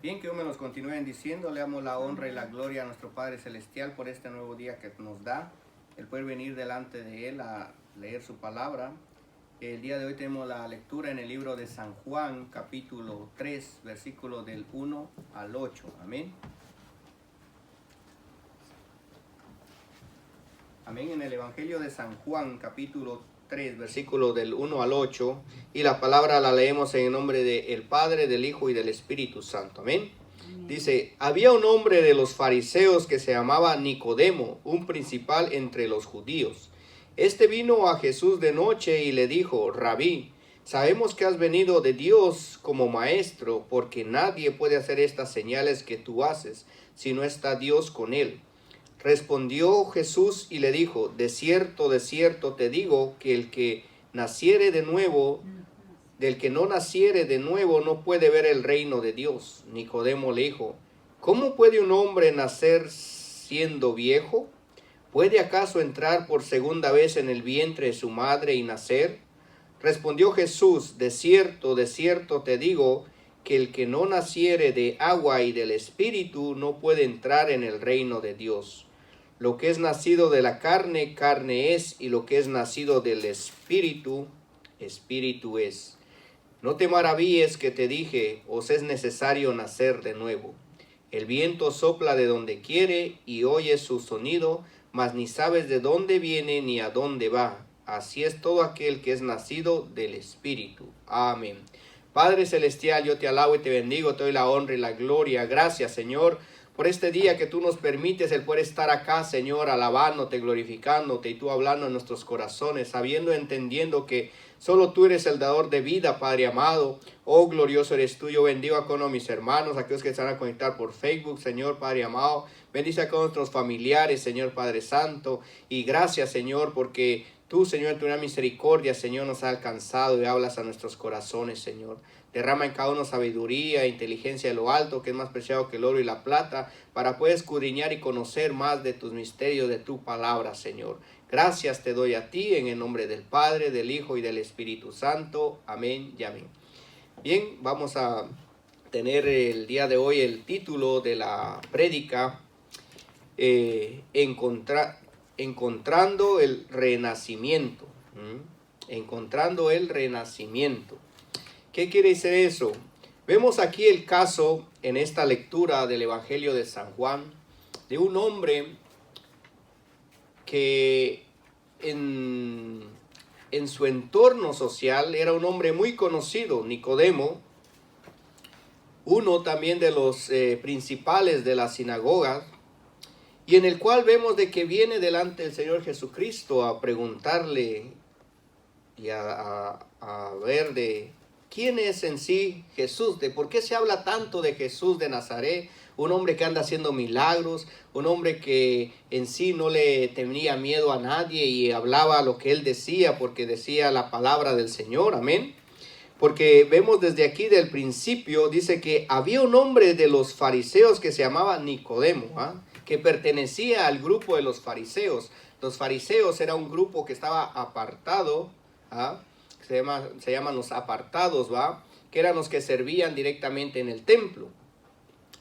Bien, que Dios me los continúe bendiciendo. Le damos la honra y la gloria a nuestro Padre Celestial por este nuevo día que nos da, el poder venir delante de Él a leer su palabra. El día de hoy tenemos la lectura en el libro de San Juan, capítulo 3, versículo del 1 al 8. Amén. Amén. En el Evangelio de San Juan, capítulo 3, versículo del 1 al 8. Y la palabra la leemos en el nombre del Padre, del Hijo y del Espíritu Santo. Amén. Dice, había un hombre de los fariseos que se llamaba Nicodemo, un principal entre los judíos. Este vino a Jesús de noche y le dijo, Rabí, sabemos que has venido de Dios como maestro, porque nadie puede hacer estas señales que tú haces, si no está Dios con él. Respondió Jesús y le dijo, de cierto te digo, que el que naciere de nuevo, del que no naciere de nuevo, no puede ver el reino de Dios. Nicodemo le dijo, ¿cómo puede un hombre nacer siendo viejo? ¿Puede acaso entrar por segunda vez en el vientre de su madre y nacer? Respondió Jesús, de cierto te digo, que el que no naciere de agua y del Espíritu no puede entrar en el reino de Dios. Lo que es nacido de la carne, carne es, y lo que es nacido del Espíritu, Espíritu es. No te maravilles que te dije, os es necesario nacer de nuevo. El viento sopla de donde quiere y oyes su sonido, mas ni sabes de dónde viene ni a dónde va. Así es todo aquel que es nacido del Espíritu. Amén. Padre Celestial, yo te alabo y te bendigo, te doy la honra y la gloria. Gracias, Señor, por este día que tú nos permites el poder estar acá, Señor, alabándote, glorificándote y tú hablando en nuestros corazones, sabiendo, entendiendo que solo tú eres el dador de vida, Padre amado. Oh, glorioso eres tú. Yo bendigo a cada mis hermanos, aquellos que se van a conectar por Facebook, Señor, Padre amado. Bendice a todos nuestros familiares, Señor, Padre Santo. Y gracias, Señor, porque tú, Señor, en tu gran misericordia, Señor, nos has alcanzado y hablas a nuestros corazones, Señor. Derrama en cada uno sabiduría e inteligencia de lo alto, que es más preciado que el oro y la plata, para poder escudriñar y conocer más de tus misterios, de tu palabra, Señor. Gracias te doy a ti, en el nombre del Padre, del Hijo y del Espíritu Santo. Amén y amén. Bien, vamos a tener el día de hoy el título de la prédica, Encontrando el renacimiento. Encontrando el renacimiento. ¿Qué quiere decir eso? Vemos aquí el caso en esta lectura del Evangelio de San Juan de un hombre que en su entorno social era un hombre muy conocido, Nicodemo, uno también de los principales de la sinagoga, y en el cual vemos de que viene delante del Señor Jesucristo a preguntarle y a ver de quién es en sí Jesús, de por qué se habla tanto de Jesús de Nazaret, un hombre que anda haciendo milagros, un hombre que en sí no le tenía miedo a nadie y hablaba lo que él decía porque decía la palabra del Señor, amén. Porque vemos desde aquí del principio, dice que había un hombre de los fariseos que se llamaba Nicodemo, que pertenecía al grupo de los fariseos. Los fariseos era un grupo que estaba apartado, se llaman los apartados, que eran los que servían directamente en el templo.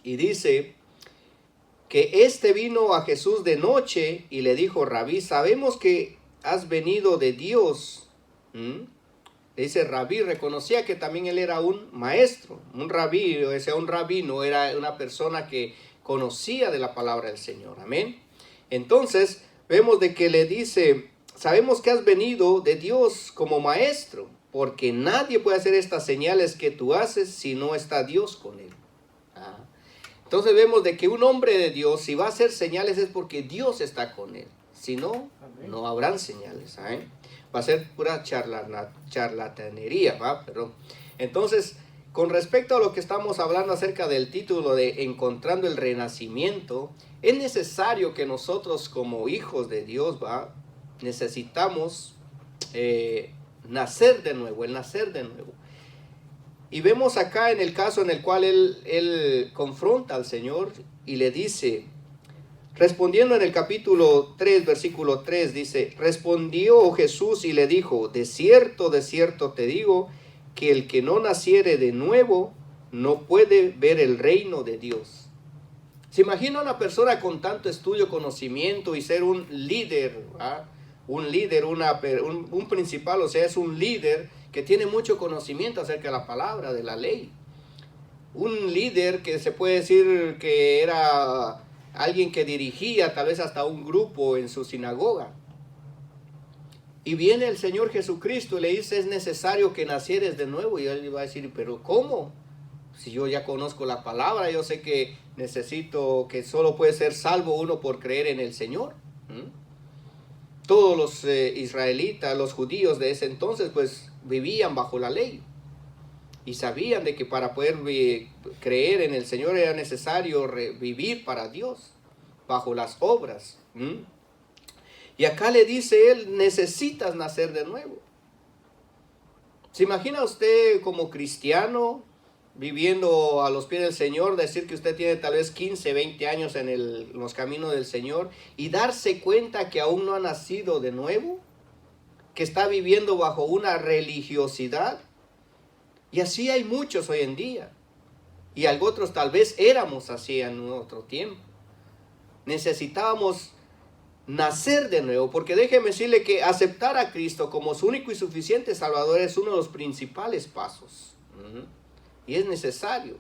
Y dice que este vino a Jesús de noche y le dijo, Rabí, sabemos que has venido de Dios. Le dice Rabí, reconocía que también él era un maestro, un rabí, o sea, un rabino, era una persona que conocía de la palabra del Señor, amén. Entonces, vemos de que le dice, sabemos que has venido de Dios como maestro, porque nadie puede hacer estas señales que tú haces si no está Dios con él. Entonces vemos de que un hombre de Dios, si va a hacer señales es porque Dios está con él. Si no, no habrán señales. Va a ser pura charlatanería. Perdón. Entonces, con respecto a lo que estamos hablando acerca del título de Encontrando el Renacimiento, es necesario que nosotros como hijos de Dios, necesitamos nacer de nuevo, el nacer de nuevo. Y vemos acá en el caso en el cual él confronta al Señor y le dice, respondiendo en el capítulo 3, versículo 3, dice, respondió Jesús y le dijo, de cierto te digo, que el que no naciere de nuevo no puede ver el reino de Dios. ¿Se imagina una persona con tanto estudio, conocimiento y ser un líder? ¿Ah? Un líder, un principal, o sea, es un líder que tiene mucho conocimiento acerca de la palabra, de la ley. Un líder que se puede decir que era alguien que dirigía tal vez hasta un grupo en su sinagoga. Y viene el Señor Jesucristo y le dice, es necesario que nacieres de nuevo. Y él le va a decir, pero ¿cómo? Si yo ya conozco la palabra, yo sé que necesito, que solo puede ser salvo uno por creer en el Señor. Todos los israelitas, los judíos de ese entonces, pues vivían bajo la ley. Y sabían de que para poder creer en el Señor era necesario vivir para Dios, bajo las obras. Y acá le dice él, necesitas nacer de nuevo. ¿Se imagina usted como cristiano, viviendo a los pies del Señor, decir que usted tiene tal vez 15, 20 años en los caminos del Señor y darse cuenta que aún no ha nacido de nuevo? Que está viviendo bajo una religiosidad. Y así hay muchos hoy en día. Y otros tal vez éramos así en otro tiempo. Necesitábamos nacer de nuevo, porque déjeme decirle que aceptar a Cristo como su único y suficiente Salvador es uno de los principales pasos. Y es necesario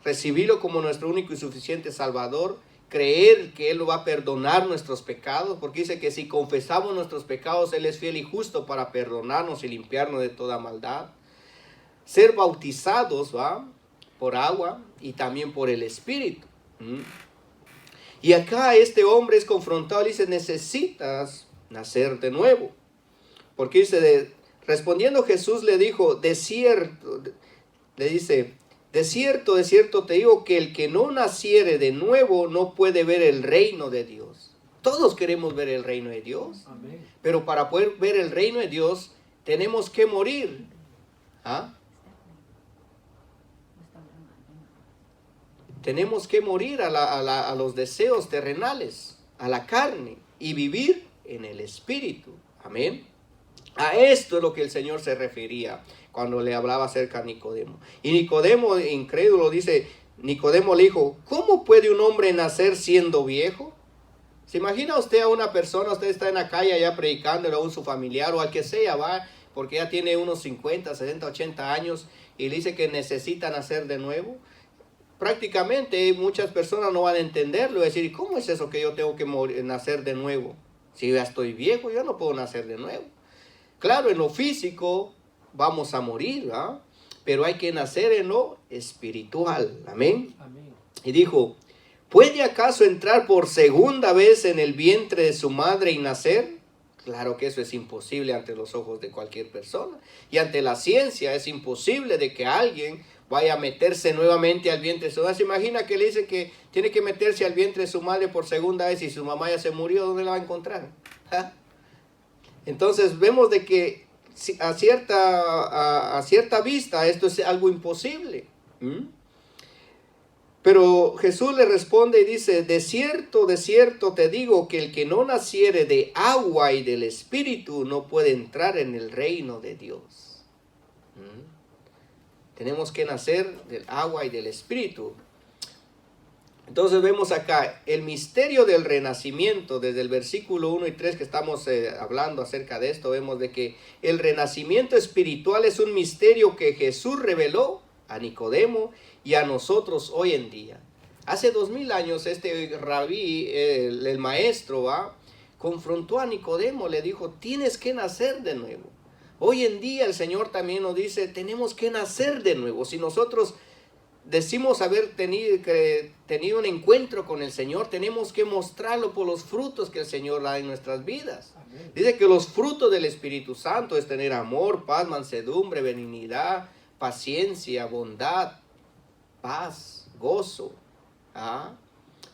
recibirlo como nuestro único y suficiente Salvador, creer que Él va a perdonar nuestros pecados, porque dice que si confesamos nuestros pecados, Él es fiel y justo para perdonarnos y limpiarnos de toda maldad. Ser bautizados, ¿va?, por agua y también por el Espíritu. Y acá este hombre es confrontado y dice, necesitas nacer de nuevo. Porque dice, respondiendo Jesús le dijo, de cierto te digo que el que no naciere de nuevo no puede ver el reino de Dios. Todos queremos ver el reino de Dios. Amén. Pero para poder ver el reino de Dios tenemos que morir. ¿Ah? Tenemos que morir a los deseos terrenales, a la carne, y vivir en el Espíritu. Amén. A esto es lo que el Señor se refería cuando le hablaba acerca a Nicodemo. Y Nicodemo, incrédulo, dice, Nicodemo le dijo, ¿cómo puede un hombre nacer siendo viejo? ¿Se imagina usted a una persona, usted está en la calle allá predicándole a su familiar o al que sea, va, porque ya tiene unos 50, 60, 80 años y le dice que necesita nacer de nuevo? Prácticamente muchas personas no van a entenderlo, decir, ¿cómo es eso que yo tengo que nacer de nuevo? Si ya estoy viejo, yo no puedo nacer de nuevo. Claro, en lo físico vamos a morir, ¿verdad? Pero hay que nacer en lo espiritual. Amén. Amén. Y dijo, ¿puede acaso entrar por segunda vez en el vientre de su madre y nacer? Claro que eso es imposible ante los ojos de cualquier persona. Y ante la ciencia es imposible de que alguien vaya a meterse nuevamente al vientre de su madre. ¿Se imagina que le dicen que tiene que meterse al vientre de su madre por segunda vez y su mamá ya se murió? ¿Dónde la va a encontrar? ¿Ah? Entonces vemos de que a cierta vista esto es algo imposible. Pero Jesús le responde y dice, de cierto te digo que el que no naciere de agua y del Espíritu no puede entrar en el reino de Dios. Tenemos que nacer del agua y del Espíritu. Entonces vemos acá el misterio del renacimiento, desde el versículo 1 y 3 que estamos hablando acerca de esto, vemos de que el renacimiento espiritual es un misterio que Jesús reveló a Nicodemo y a nosotros hoy en día. Hace 2000 años este rabí, el maestro, confrontó a Nicodemo, le dijo, tienes que nacer de nuevo. Hoy en día el Señor también nos dice, tenemos que nacer de nuevo. Si nosotros decimos haber tenido un encuentro con el Señor, tenemos que mostrarlo por los frutos que el Señor da en nuestras vidas. Amén. Dice que los frutos del Espíritu Santo es tener amor, paz, mansedumbre, benignidad, paciencia, bondad, paz, gozo.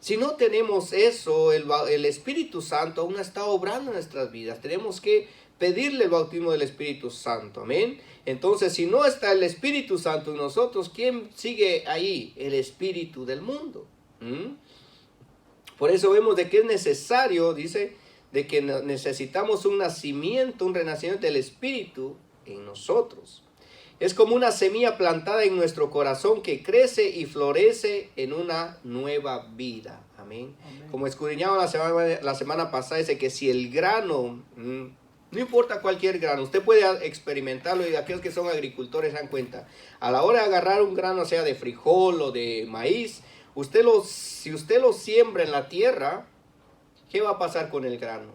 Si no tenemos eso, el Espíritu Santo aún está obrando en nuestras vidas. Tenemos que pedirle el bautismo del Espíritu Santo. Amén. Entonces, si no está el Espíritu Santo en nosotros, ¿quién sigue ahí? El espíritu del mundo. Por eso vemos de que es necesario, dice, de que necesitamos un nacimiento, un renacimiento del Espíritu en nosotros. Es como una semilla plantada en nuestro corazón que crece y florece en una nueva vida. Amén. Amén. Como escudriñamos la semana pasada, dice que si el grano, no importa cualquier grano, usted puede experimentarlo, y aquellos que son agricultores se dan cuenta. A la hora de agarrar un grano, sea de frijol o de maíz, si usted lo siembra en la tierra, ¿qué va a pasar con el grano?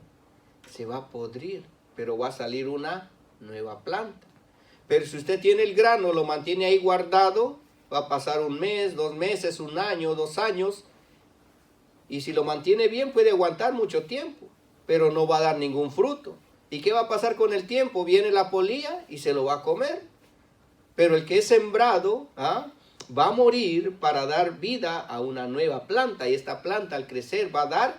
Se va a podrir, pero va a salir una nueva planta. Pero si usted tiene el grano, lo mantiene ahí guardado, va a pasar un mes, 2 meses, 1 año, 2 años. Y si lo mantiene bien, puede aguantar mucho tiempo, pero no va a dar ningún fruto. ¿Y qué va a pasar con el tiempo? Viene la polilla y se lo va a comer. Pero el que es sembrado, va a morir para dar vida a una nueva planta. Y esta planta al crecer va a dar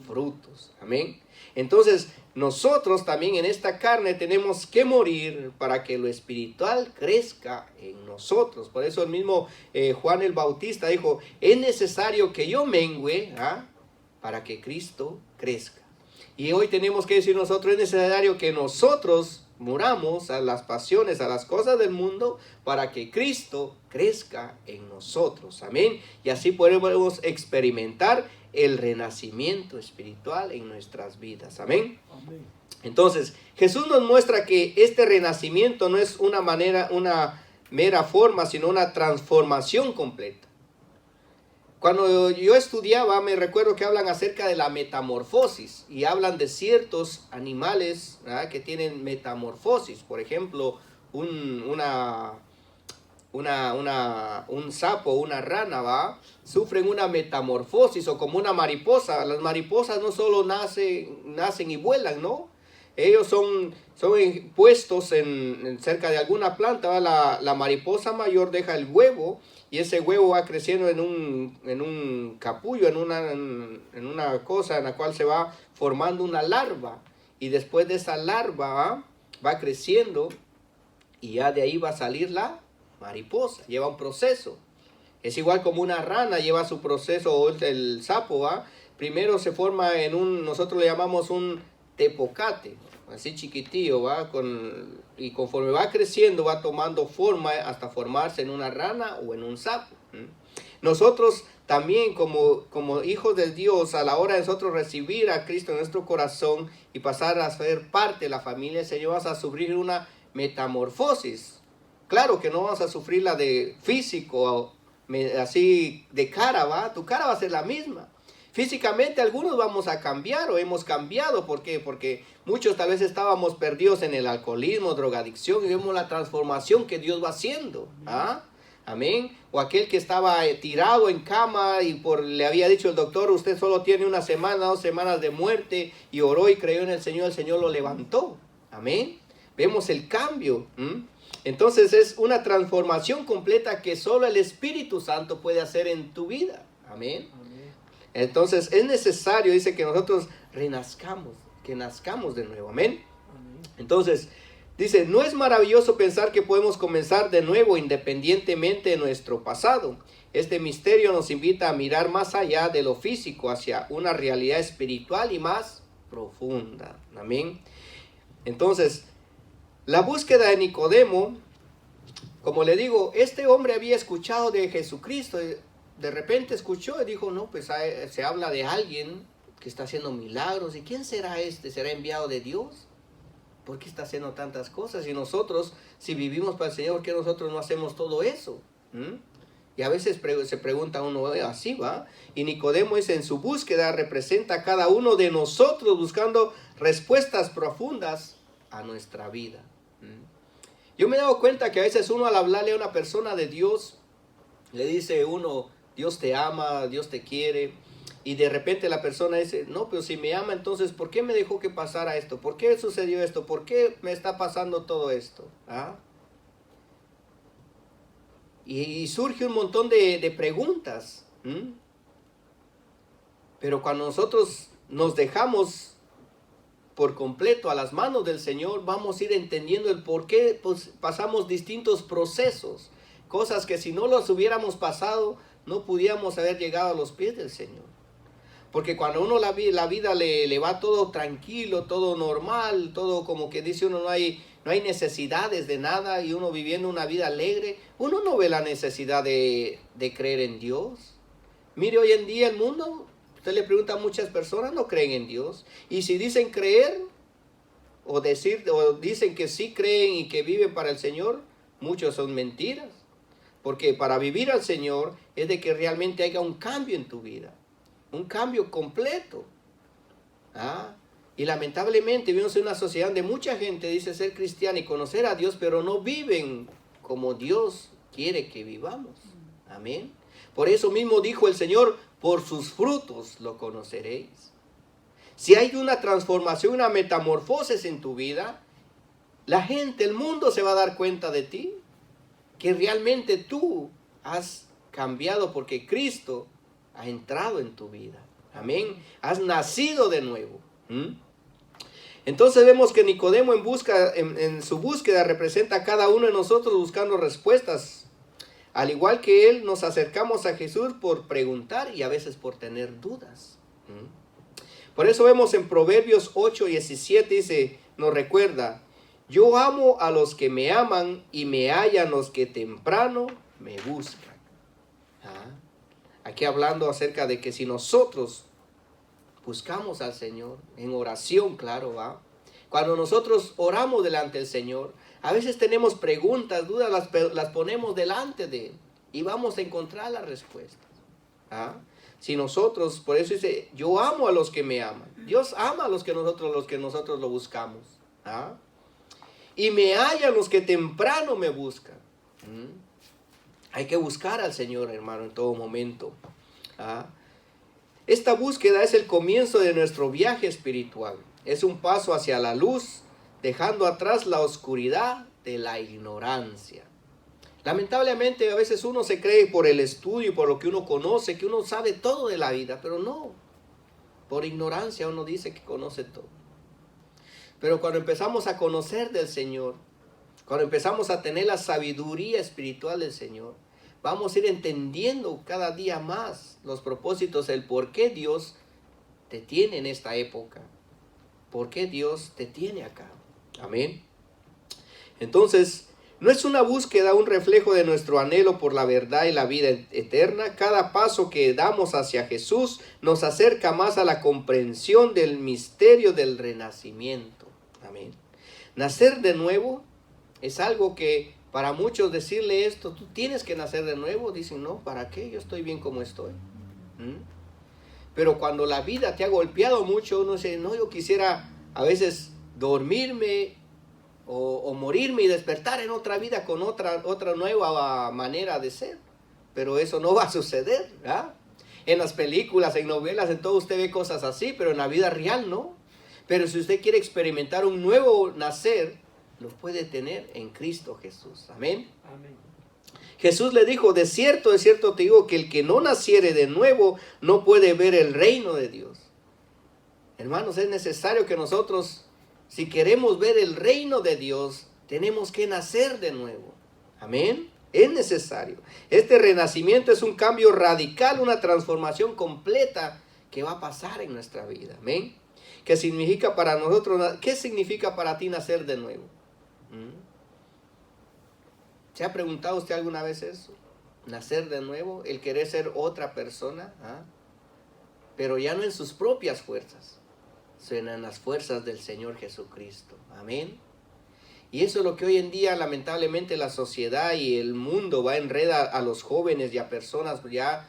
frutos. Amén. Entonces, nosotros también en esta carne tenemos que morir para que lo espiritual crezca en nosotros. Por eso el mismo Juan el Bautista dijo, es necesario que yo mengüe para que Cristo crezca. Y hoy tenemos que decir nosotros, es necesario que nosotros muramos a las pasiones, a las cosas del mundo, para que Cristo crezca en nosotros. Amén. Y así podemos experimentar el renacimiento espiritual en nuestras vidas. Amén. Amén. Entonces, Jesús nos muestra que este renacimiento no es una mera forma, sino una transformación completa. Cuando yo estudiaba, me recuerdo que hablan acerca de la metamorfosis y hablan de ciertos animales que tienen metamorfosis. Por ejemplo, un sapo, una rana, sufren una metamorfosis, o como una mariposa. Las mariposas no solo nacen y vuelan, ¿no? Ellos son puestos cerca de alguna planta. La mariposa mayor deja el huevo y ese huevo va creciendo en un capullo, en una cosa en la cual se va formando una larva. Y después de esa larva va creciendo y ya de ahí va a salir la mariposa. Lleva un proceso. Es igual como una rana lleva su proceso, o el sapo, primero se forma nosotros le llamamos un tepocate, así chiquitillo, y conforme va creciendo va tomando forma hasta formarse en una rana o en un sapo. Nosotros también como hijos de Dios, a la hora de nosotros recibir a Cristo en nuestro corazón y pasar a ser parte de la familia del Señor, vas a sufrir una metamorfosis. Claro que no vamos a sufrir la de físico, así de cara, tu cara va a ser la misma. Físicamente algunos vamos a cambiar o hemos cambiado. ¿Por qué? Porque muchos tal vez estábamos perdidos en el alcoholismo, drogadicción, y vemos la transformación que Dios va haciendo. Amén. O aquel que estaba tirado en cama y le había dicho el doctor, usted solo tiene 1 semana, 2 semanas de muerte, y oró y creyó en el Señor lo levantó. Amén. Vemos el cambio. Entonces es una transformación completa que solo el Espíritu Santo puede hacer en tu vida. Amén. Entonces es necesario, dice, que nosotros renazcamos, que nazcamos de nuevo. Amén. Entonces dice, no es maravilloso pensar que podemos comenzar de nuevo independientemente de nuestro pasado. Este misterio nos invita a mirar más allá de lo físico hacia una realidad espiritual y más profunda. Amén. Entonces, la búsqueda de Nicodemo, como le digo, este hombre había escuchado de Jesucristo. De repente escuchó y dijo, no, pues se habla de alguien que está haciendo milagros. ¿Y quién será este? ¿Será enviado de Dios? ¿Por qué está haciendo tantas cosas? Y nosotros, si vivimos para el Señor, ¿por qué nosotros no hacemos todo eso? Y a veces se pregunta uno, así va. Y Nicodemo en su búsqueda representa a cada uno de nosotros buscando respuestas profundas a nuestra vida. Yo me he dado cuenta que a veces uno, al hablarle a una persona de Dios, le dice uno, Dios te ama, Dios te quiere, y de repente la persona dice, no, pero si me ama, entonces ¿por qué me dejó que pasara esto? ¿Por qué sucedió esto? ¿Por qué me está pasando todo esto? Y surge un montón de preguntas. Pero cuando nosotros nos dejamos por completo a las manos del Señor, vamos a ir entendiendo el por qué pasamos distintos procesos. Cosas que si no los hubiéramos pasado, no pudiéramos haber llegado a los pies del Señor. Porque cuando uno la vida le va todo tranquilo, todo normal, todo como que dice uno, no hay no hay necesidades de nada y uno viviendo una vida alegre, uno no ve la necesidad de creer en Dios. Mire, hoy en día el mundo, usted le pregunta a muchas personas, no creen en Dios. Y si dicen creer o dicen que sí creen y que viven para el Señor, muchos son mentiras. Porque para vivir al Señor es de que realmente haya un cambio en tu vida, un cambio completo. Y lamentablemente vivimos en una sociedad donde mucha gente dice ser cristiana y conocer a Dios, pero no viven como Dios quiere que vivamos. Amén. Por eso mismo dijo el Señor, por sus frutos lo conoceréis. Si hay una transformación, una metamorfosis en tu vida, la gente, el mundo se va a dar cuenta de ti, que realmente tú has cambiado porque Cristo ha entrado en tu vida. Amén. Has nacido de nuevo. Entonces vemos que Nicodemo en su búsqueda representa a cada uno de nosotros buscando respuestas. Al igual que él, nos acercamos a Jesús por preguntar y a veces por tener dudas. Por eso vemos en Proverbios 8:17 dice, nos recuerda, yo amo a los que me aman y me hallan los que temprano me buscan. Aquí hablando acerca de que si nosotros buscamos al Señor en oración, claro, cuando nosotros oramos delante del Señor, a veces tenemos preguntas, dudas, las ponemos delante de Él y vamos a encontrar las respuestas. Si nosotros, por eso dice, yo amo a los que me aman. Dios ama a los que nosotros lo buscamos. Y me hallan los que temprano me buscan. Hay que buscar al Señor, hermano, en todo momento. Esta búsqueda es el comienzo de nuestro viaje espiritual. Es un paso hacia la luz, dejando atrás la oscuridad de la ignorancia. Lamentablemente a veces uno se cree por el estudio y por lo que uno conoce, que uno sabe todo de la vida, pero no. Por ignorancia uno dice que conoce todo. Pero cuando empezamos a conocer del Señor, cuando empezamos a tener la sabiduría espiritual del Señor, vamos a ir entendiendo cada día más los propósitos, el por qué Dios te tiene en esta época. ¿Por qué Dios te tiene acá? Amén. Entonces, no es una búsqueda, un reflejo de nuestro anhelo por la verdad y la vida eterna. Cada paso que damos hacia Jesús nos acerca más a la comprensión del misterio del renacimiento. Amén. Nacer de nuevo es algo que para muchos decirle esto, tú tienes que nacer de nuevo, dicen, no, ¿para qué? Yo estoy bien como estoy. Pero cuando la vida te ha golpeado mucho, uno dice, no, yo quisiera a veces dormirme o morirme y despertar en otra vida con otra nueva manera de ser. Pero eso no va a suceder, ¿verdad? En las películas, en novelas, en todo usted ve cosas así, pero en la vida real no. Pero si usted quiere experimentar un nuevo nacer, lo puede tener en Cristo Jesús. Amén. Amén. Jesús le dijo, de cierto te digo que el que no naciere de nuevo no puede ver el reino de Dios. Hermanos, es necesario que nosotros, si queremos ver el reino de Dios, tenemos que nacer de nuevo. Amén. Es necesario. Este renacimiento es un cambio radical, una transformación completa que va a pasar en nuestra vida. Amén. ¿Qué significa para nosotros? ¿Qué significa para ti nacer de nuevo? ¿Se ha preguntado usted alguna vez eso? Nacer de nuevo, el querer ser otra persona, pero ya no en sus propias fuerzas, sino en las fuerzas del Señor Jesucristo. Amén. Y eso es lo que hoy en día lamentablemente la sociedad y el mundo va a enredar a los jóvenes y a personas ya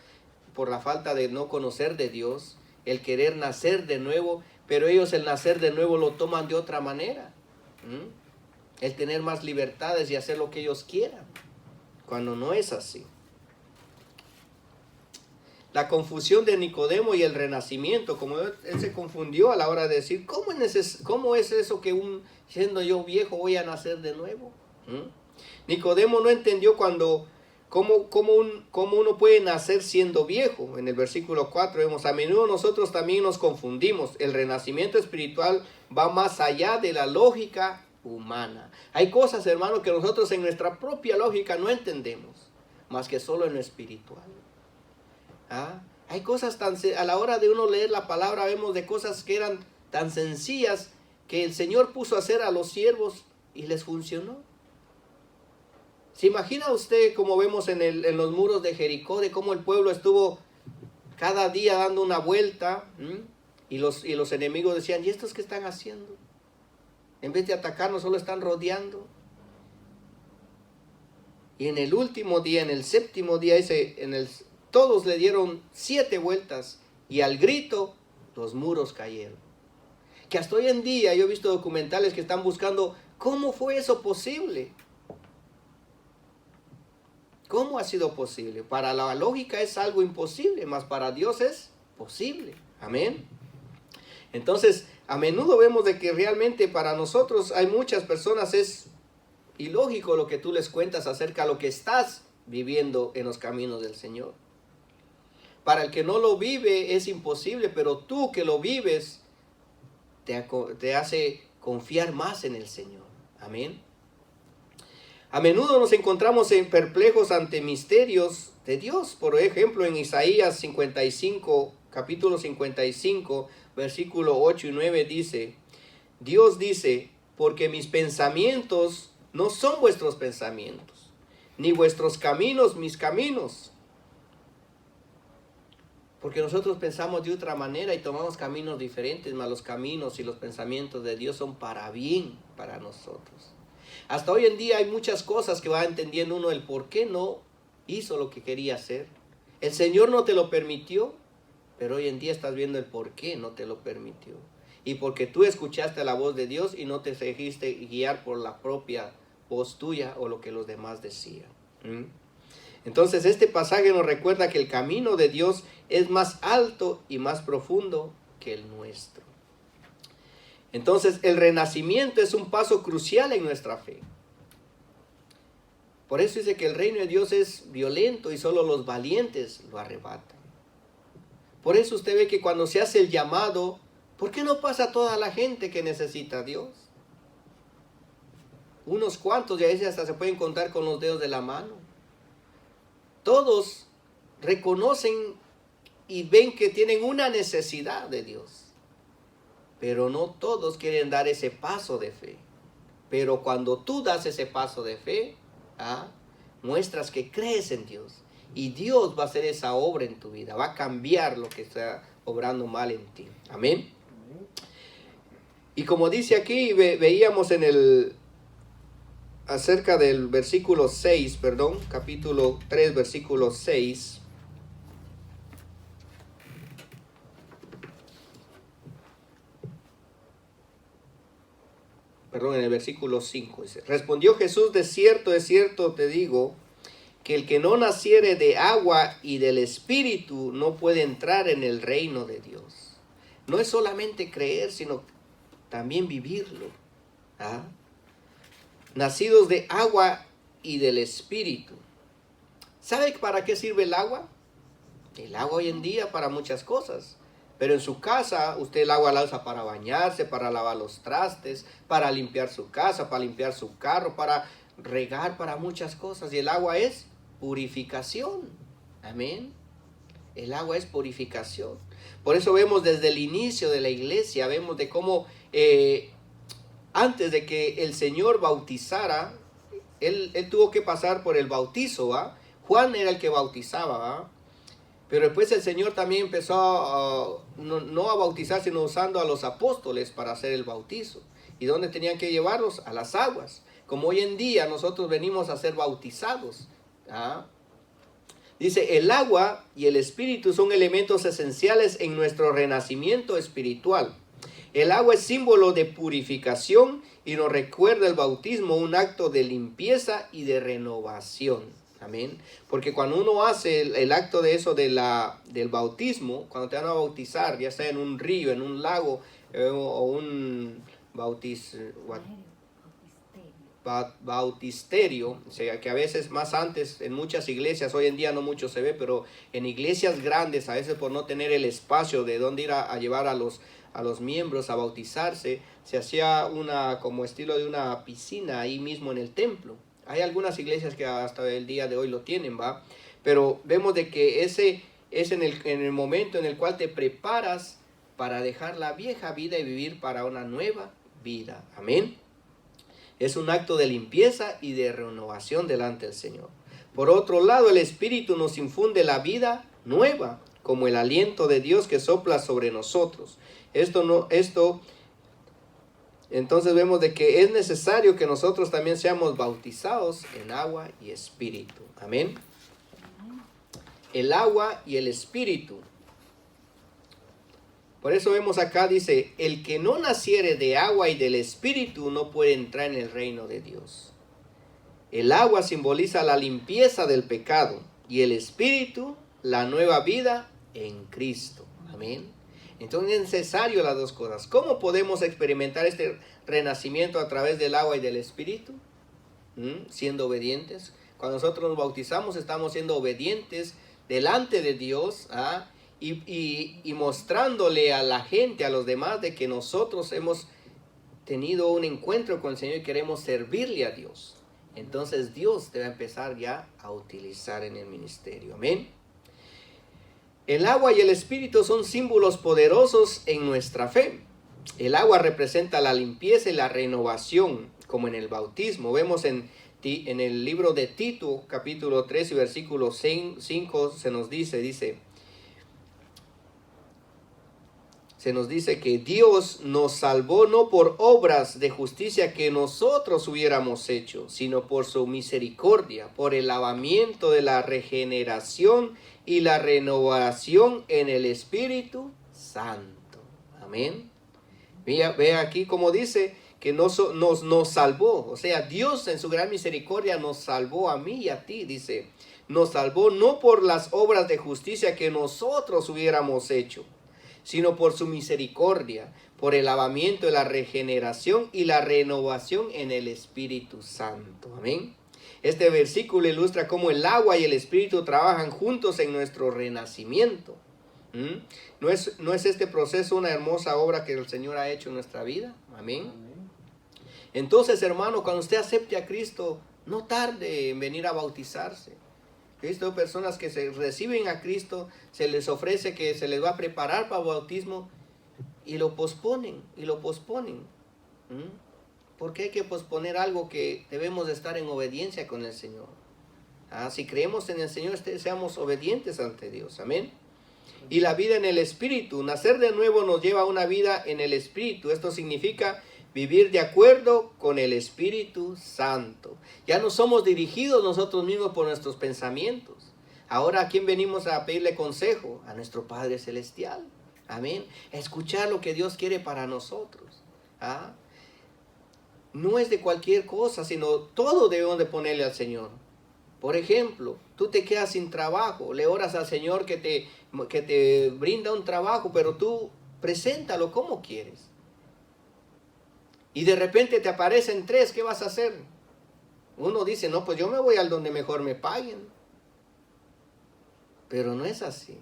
por la falta de no conocer de Dios, el querer nacer de nuevo, pero ellos el nacer de nuevo lo toman de otra manera. El tener más libertades y hacer lo que ellos quieran, cuando no es así. La confusión de Nicodemo y el renacimiento, como él se confundió a la hora de decir, ¿cómo es eso que siendo yo viejo voy a nacer de nuevo? Nicodemo no entendió cómo uno puede nacer siendo viejo. En el versículo 4 vemos, a menudo nosotros también nos confundimos. El renacimiento espiritual va más allá de la lógica humana. Hay cosas, hermanos, que nosotros en nuestra propia lógica no entendemos, más que solo en lo espiritual. Hay cosas a la hora de uno leer la palabra, vemos de cosas que eran tan sencillas que el Señor puso a hacer a los siervos y les funcionó. ¿Se imagina usted, como vemos en los muros de Jericó, de cómo el pueblo estuvo cada día dando una vuelta? Y los enemigos decían, ¿y estos qué están haciendo? En vez de atacarnos, solo están rodeando. Y en el último día, en el séptimo día, todos le dieron 7 vueltas. Y al grito, los muros cayeron. Que hasta hoy en día yo he visto documentales que están buscando, ¿cómo fue eso posible? ¿Cómo ha sido posible? Para la lógica es algo imposible, mas para Dios es posible. Amén. Entonces, a menudo vemos de que realmente para nosotros hay muchas personas es ilógico lo que tú les cuentas acerca de lo que estás viviendo en los caminos del Señor. Para el que no lo vive es imposible, pero tú que lo vives te hace confiar más en el Señor. Amén. A menudo nos encontramos perplejos ante misterios de Dios. Por ejemplo, en Isaías 55, capítulo 55, versículo 8 y 9 dice, Dios dice, porque mis pensamientos no son vuestros pensamientos, ni vuestros caminos mis caminos. Porque nosotros pensamos de otra manera y tomamos caminos diferentes, mas los caminos y los pensamientos de Dios son para bien para nosotros. Hasta hoy en día hay muchas cosas que va entendiendo uno el por qué no hizo lo que quería hacer. El Señor no te lo permitió, pero hoy en día estás viendo el por qué no te lo permitió. Y porque tú escuchaste la voz de Dios y no te dejaste guiar por la propia voz tuya o lo que los demás decían. Entonces este pasaje nos recuerda que el camino de Dios es más alto y más profundo que el nuestro. Entonces el renacimiento es un paso crucial en nuestra fe. Por eso dice que el reino de Dios es violento y solo los valientes lo arrebatan. Por eso usted ve que cuando se hace el llamado, ¿por qué no pasa toda la gente que necesita a Dios? Unos cuantos, y a veces hasta se pueden contar con los dedos de la mano. Todos reconocen y ven que tienen una necesidad de Dios. Pero no todos quieren dar ese paso de fe. Pero cuando tú das ese paso de fe, muestras que crees en Dios. Y Dios va a hacer esa obra en tu vida. Va a cambiar lo que está obrando mal en ti. Amén. Y como dice aquí, veíamos acerca del versículo 6, capítulo 3, versículo 6. En el versículo 5 dice, respondió Jesús, de cierto te digo, que el que no naciere de agua y del Espíritu no puede entrar en el reino de Dios. No es solamente creer, sino también vivirlo. Nacidos de agua y del Espíritu. ¿Sabe para qué sirve el agua? El agua hoy en día para muchas cosas. Pero en su casa, usted el agua la usa para bañarse, para lavar los trastes, para limpiar su casa, para limpiar su carro, para regar, para muchas cosas. Y el agua es purificación. Amén. El agua es purificación. Por eso vemos desde el inicio de la iglesia, vemos de cómo antes de que el Señor bautizara, él tuvo que pasar por el bautizo. Juan era el que bautizaba. Pero después el Señor también empezó no a bautizar, sino usando a los apóstoles para hacer el bautizo. ¿Y dónde tenían que llevarlos? A las aguas. Como hoy en día nosotros venimos a ser bautizados. Dice, el agua y el Espíritu son elementos esenciales en nuestro renacimiento espiritual. El agua es símbolo de purificación y nos recuerda el bautismo, un acto de limpieza y de renovación. Amén. Porque cuando uno hace el acto de eso del bautismo, cuando te van a bautizar, ya sea en un río, en un lago o un bautisterio, o sea, que a veces más antes en muchas iglesias, hoy en día no mucho se ve, pero en iglesias grandes, a veces por no tener el espacio de dónde ir a llevar a los miembros a bautizarse, se hacía como estilo de una piscina ahí mismo en el templo. Hay algunas iglesias que hasta el día de hoy lo tienen, pero vemos de que ese es en el momento en el cual te preparas para dejar la vieja vida y vivir para una nueva vida. Amén. Es un acto de limpieza y de renovación delante del Señor. Por otro lado, el Espíritu nos infunde la vida nueva, como el aliento de Dios que sopla sobre nosotros. Entonces vemos de que es necesario que nosotros también seamos bautizados en agua y espíritu. Amén. El agua y el espíritu. Por eso vemos acá, dice, el que no naciere de agua y del espíritu no puede entrar en el reino de Dios. El agua simboliza la limpieza del pecado y el espíritu la nueva vida en Cristo. Amén. Entonces es necesario las dos cosas. ¿Cómo podemos experimentar este renacimiento a través del agua y del espíritu? Siendo obedientes. Cuando nosotros nos bautizamos estamos siendo obedientes delante de Dios, y mostrándole a la gente, a los demás, de que nosotros hemos tenido un encuentro con el Señor y queremos servirle a Dios. Entonces Dios te va a empezar ya a utilizar en el ministerio. Amén. El agua y el espíritu son símbolos poderosos en nuestra fe. El agua representa la limpieza y la renovación, como en el bautismo. Vemos en el libro de Tito, capítulo 3 y versículo 5, se nos dice que Dios nos salvó no por obras de justicia que nosotros hubiéramos hecho, sino por su misericordia, por el lavamiento de la regeneración y la renovación en el Espíritu Santo. Amén. Vea aquí como dice que nos salvó. O sea, Dios en su gran misericordia nos salvó a mí y a ti. Dice, nos salvó no por las obras de justicia que nosotros hubiéramos hecho, sino por su misericordia, por el lavamiento de la regeneración y la renovación en el Espíritu Santo. Amén. Este versículo ilustra cómo el agua y el Espíritu trabajan juntos en nuestro renacimiento. ¿No es este proceso una hermosa obra que el Señor ha hecho en nuestra vida? Amén. Entonces, hermano, cuando usted acepte a Cristo, no tarde en venir a bautizarse. Hay personas que se reciben a Cristo, se les ofrece que se les va a preparar para el bautismo y lo posponen. ¿Por qué hay que posponer algo que debemos de estar en obediencia con el Señor? Si creemos en el Señor, seamos obedientes ante Dios. Amén. Y la vida en el Espíritu. Nacer de nuevo nos lleva a una vida en el Espíritu. Esto significa vivir de acuerdo con el Espíritu Santo. Ya no somos dirigidos nosotros mismos por nuestros pensamientos. Ahora, ¿a quién venimos a pedirle consejo? A nuestro Padre Celestial. Amén. Escuchar lo que Dios quiere para nosotros. No es de cualquier cosa, sino todo debemos de ponerle al Señor. Por ejemplo, tú te quedas sin trabajo, le oras al Señor que te brinda un trabajo, pero tú preséntalo como quieres. Y de repente te aparecen 3, ¿qué vas a hacer? Uno dice, no, pues yo me voy al donde mejor me paguen. Pero no es así.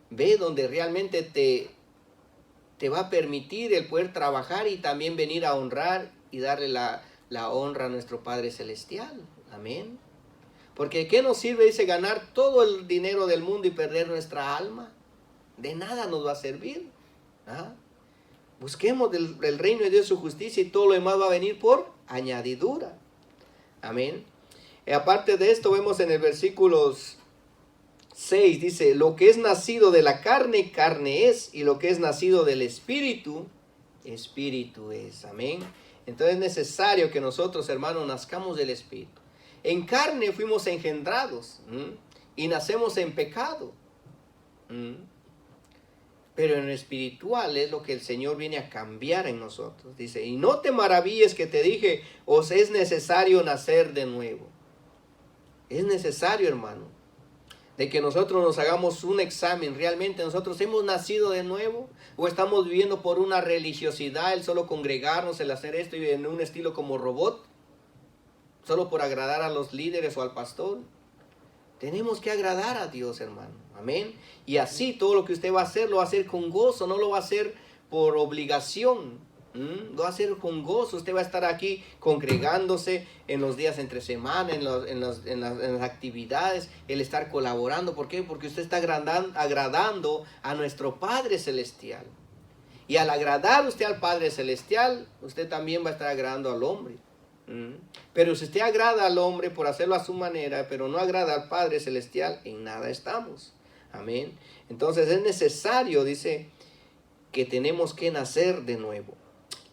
Ve donde realmente te va a permitir el poder trabajar y también venir a honrar y darle la honra a nuestro Padre Celestial. Amén. Porque ¿qué nos sirve, dice, ganar todo el dinero del mundo y perder nuestra alma? De nada nos va a servir. Busquemos del reino de Dios su justicia y todo lo demás va a venir por añadidura. Amén. Y aparte de esto, vemos en el versículo 6, dice, lo que es nacido de la carne, carne es, y lo que es nacido del espíritu, espíritu es. Amén. Entonces es necesario que nosotros, hermanos, nazcamos del espíritu. En carne fuimos engendrados y nacemos en pecado. Pero en lo espiritual es lo que el Señor viene a cambiar en nosotros. Dice, y no te maravilles que te dije, os es necesario nacer de nuevo. Es necesario, hermano, de que nosotros nos hagamos un examen. ¿Realmente nosotros hemos nacido de nuevo? ¿O estamos viviendo por una religiosidad, el solo congregarnos, el hacer esto y en un estilo como robot? Solo por agradar a los líderes o al pastor. Tenemos que agradar a Dios, hermano. Amén. Y así todo lo que usted va a hacer, lo va a hacer con gozo. No lo va a hacer por obligación. Lo va a hacer con gozo. Usted va a estar aquí congregándose en los días entre semana, en las actividades, el estar colaborando. ¿Por qué? Porque usted está agradando a nuestro Padre Celestial. Y al agradar usted al Padre Celestial, usted también va a estar agradando al hombre. Pero si usted agrada al hombre por hacerlo a su manera, pero no agrada al Padre Celestial, en nada estamos. Amén. Entonces es necesario, dice, que tenemos que nacer de nuevo.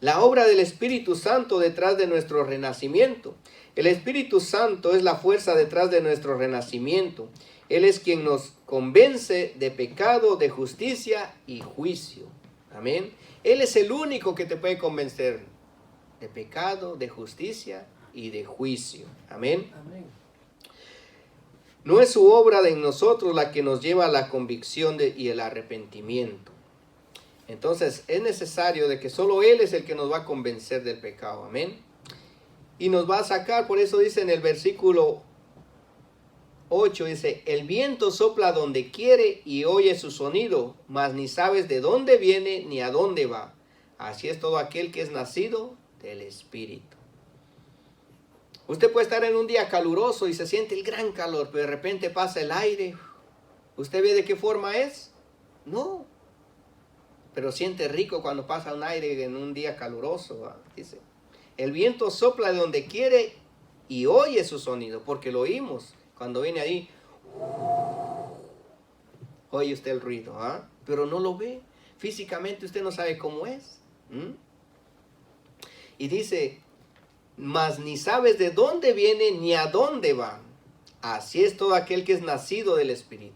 La obra del Espíritu Santo detrás de nuestro renacimiento. El Espíritu Santo es la fuerza detrás de nuestro renacimiento. Él es quien nos convence de pecado, de justicia y juicio. Amén. Él es el único que te puede convencer de pecado, de justicia y de juicio. Amén. Amén. No es su obra en nosotros la que nos lleva a la convicción y el arrepentimiento. Entonces es necesario de que solo Él es el que nos va a convencer del pecado. Amén. Y nos va a sacar, por eso dice en el versículo 8, dice, el viento sopla donde quiere y oye su sonido, mas ni sabes de dónde viene ni a dónde va. Así es todo aquel que es nacido del Espíritu. Usted puede estar en un día caluroso y se siente el gran calor, pero de repente pasa el aire. ¿Usted ve de qué forma es? No. Pero siente rico cuando pasa un aire en un día caluroso, ¿va? Dice, el viento sopla de donde quiere y oye su sonido, porque lo oímos. Cuando viene ahí, oye usted el ruido, ¿ah? Pero no lo ve. Físicamente usted no sabe cómo es. Y dice, mas ni sabes de dónde viene ni a dónde va. Así es todo aquel que es nacido del Espíritu.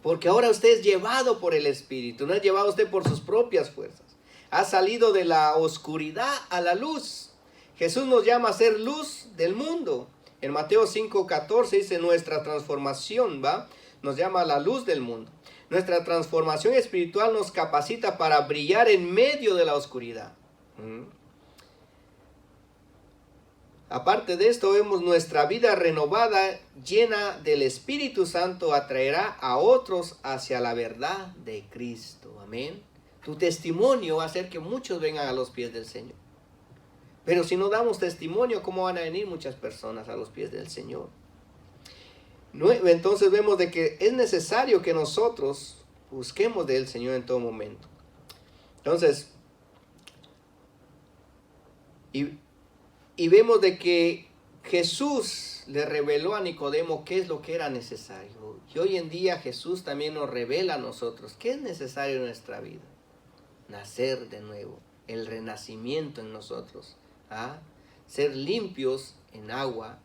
Porque ahora usted es llevado por el Espíritu, no es llevado usted por sus propias fuerzas. Ha salido de la oscuridad a la luz. Jesús nos llama a ser luz del mundo. En Mateo 5:14 dice, nuestra transformación, ¿va? Nos llama a la luz del mundo. Nuestra transformación espiritual nos capacita para brillar en medio de la oscuridad. Aparte de esto, vemos nuestra vida renovada, llena del Espíritu Santo, atraerá a otros hacia la verdad de Cristo. Amén. Tu testimonio va a hacer que muchos vengan a los pies del Señor. Pero si no damos testimonio, ¿cómo van a venir muchas personas a los pies del Señor? Entonces vemos de que es necesario que nosotros busquemos del Señor en todo momento. Entonces, y vemos de que Jesús le reveló a Nicodemo qué es lo que era necesario. Y hoy en día Jesús también nos revela a nosotros qué es necesario en nuestra vida. Nacer de nuevo, el renacimiento en nosotros. Ser limpios en agua,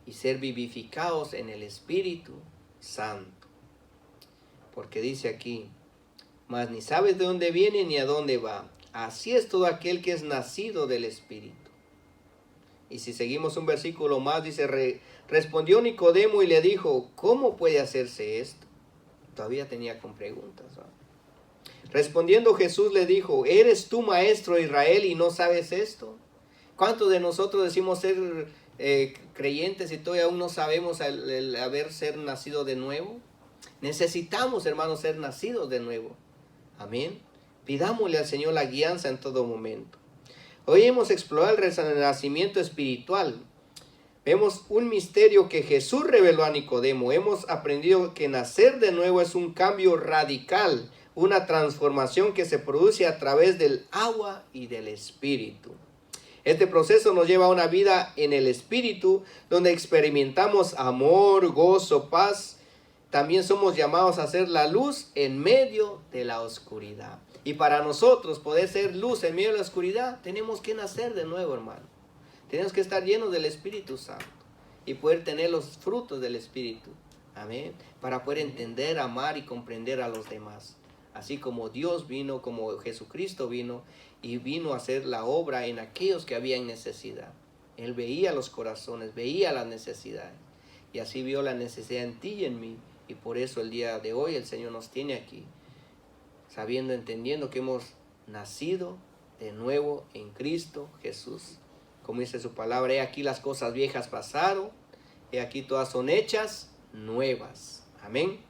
y ser vivificados en el Espíritu Santo. Porque dice aquí, mas ni sabes de dónde viene ni a dónde va. Así es todo aquel que es nacido del Espíritu. Y si seguimos un versículo más, dice, respondió Nicodemo y le dijo, ¿cómo puede hacerse esto? Todavía tenía con preguntas, ¿no? Respondiendo Jesús le dijo, ¿eres tú maestro de Israel y no sabes esto? ¿Cuántos de nosotros decimos ser creyentes y todavía aún no sabemos el ser nacido de nuevo? Necesitamos, hermanos, ser nacidos de nuevo. Amén. Pidámosle al Señor la guianza en todo momento. Hoy hemos explorado el renacimiento espiritual. Vemos un misterio que Jesús reveló a Nicodemo. Hemos aprendido que nacer de nuevo es un cambio radical, una transformación que se produce a través del agua y del Espíritu. Este proceso nos lleva a una vida en el Espíritu, donde experimentamos amor, gozo, paz. También somos llamados a ser la luz en medio de la oscuridad. Y para nosotros poder ser luz en medio de la oscuridad, tenemos que nacer de nuevo, hermano. Tenemos que estar llenos del Espíritu Santo y poder tener los frutos del Espíritu. Amén. Para poder entender, amar y comprender a los demás. Así como Dios vino, como Jesucristo vino y vino a hacer la obra en aquellos que habían necesidad. Él veía los corazones, veía las necesidades. Y así vio la necesidad en ti y en mí. Y por eso el día de hoy el Señor nos tiene aquí. Sabiendo, entendiendo que hemos nacido de nuevo en Cristo Jesús. Como dice su palabra, he aquí las cosas viejas pasaron, he aquí todas son hechas nuevas. Amén.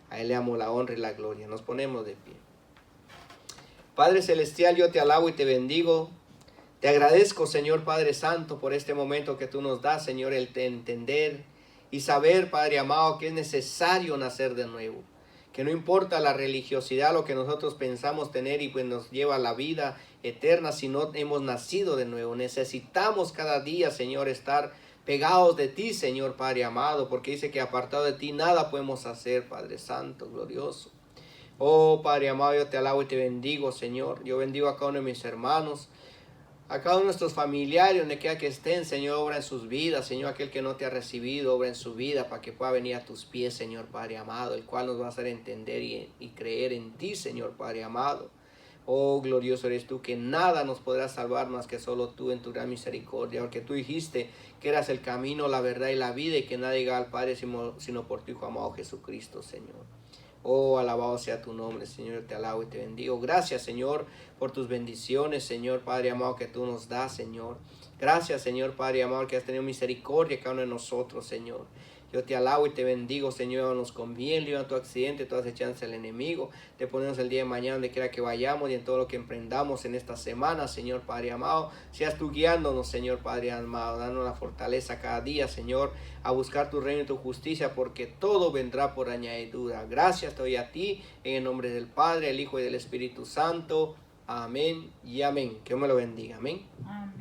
A Él le damos la honra y la gloria. Nos ponemos de pie. Padre Celestial, yo te alabo y te bendigo. Te agradezco, Señor Padre Santo, por este momento que tú nos das, Señor, el entender y saber, Padre amado, que es necesario nacer de nuevo. que no importa la religiosidad, lo que nosotros pensamos tener y pues nos lleva a la vida eterna si no hemos nacido de nuevo. Necesitamos cada día, Señor, estar pegados de ti, Señor Padre amado, porque dice que apartado de ti nada podemos hacer, Padre Santo, glorioso. Oh Padre amado, yo te alabo y te bendigo, Señor. Yo bendigo a cada uno de mis hermanos, a cada uno de nuestros familiares, donde quiera que estén, Señor, obra en sus vidas. Señor, aquel que no te ha recibido, obra en su vida para que pueda venir a tus pies, Señor Padre amado, el cual nos va a hacer entender y creer en ti, Señor Padre amado. Oh, glorioso eres tú, que nada nos podrá salvar más que solo tú en tu gran misericordia, porque tú dijiste que eras el camino, la verdad y la vida, y que nadie llega al Padre sino por tu Hijo amado Jesucristo, Señor. Oh, alabado sea tu nombre, Señor, te alabo y te bendigo. Gracias, Señor, por tus bendiciones, Señor, Padre amado, que tú nos das, Señor. Gracias, Señor, Padre amado, que has tenido misericordia cada uno de nosotros, Señor. Yo te alabo y te bendigo, Señor, nos conviene, libra tu accidente, todas acechanzas del enemigo. Te ponemos el día de mañana donde quiera que vayamos y en todo lo que emprendamos en esta semana, Señor Padre amado. Seas tú guiándonos, Señor Padre amado, dándonos la fortaleza cada día, Señor, a buscar tu reino y tu justicia, porque todo vendrá por añadidura. Gracias te doy a ti, en el nombre del Padre, el Hijo y del Espíritu Santo. Amén y amén. Que Dios me lo bendiga. Amén. Amén.